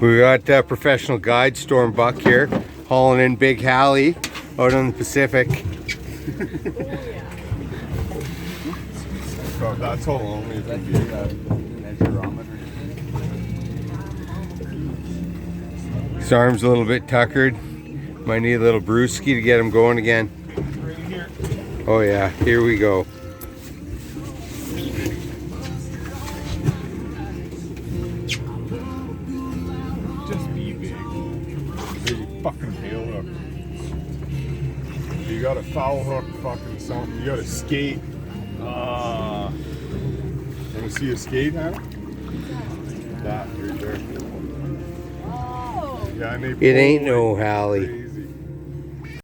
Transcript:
We got professional guide Storm Buck here, hauling in Big Hallie out on the Pacific. God, that's how long it can be. His arm's a little bit tuckered. Might need a little brewski to get him going again. Right here. Oh yeah, here we go. Just be big. Big fucking tail hook. You got a foul hook, fucking something. You got a skate. Want to see a skate, Hannah? That right there. Oh. Yeah, and they It ain't pull no like Hallie. crazy.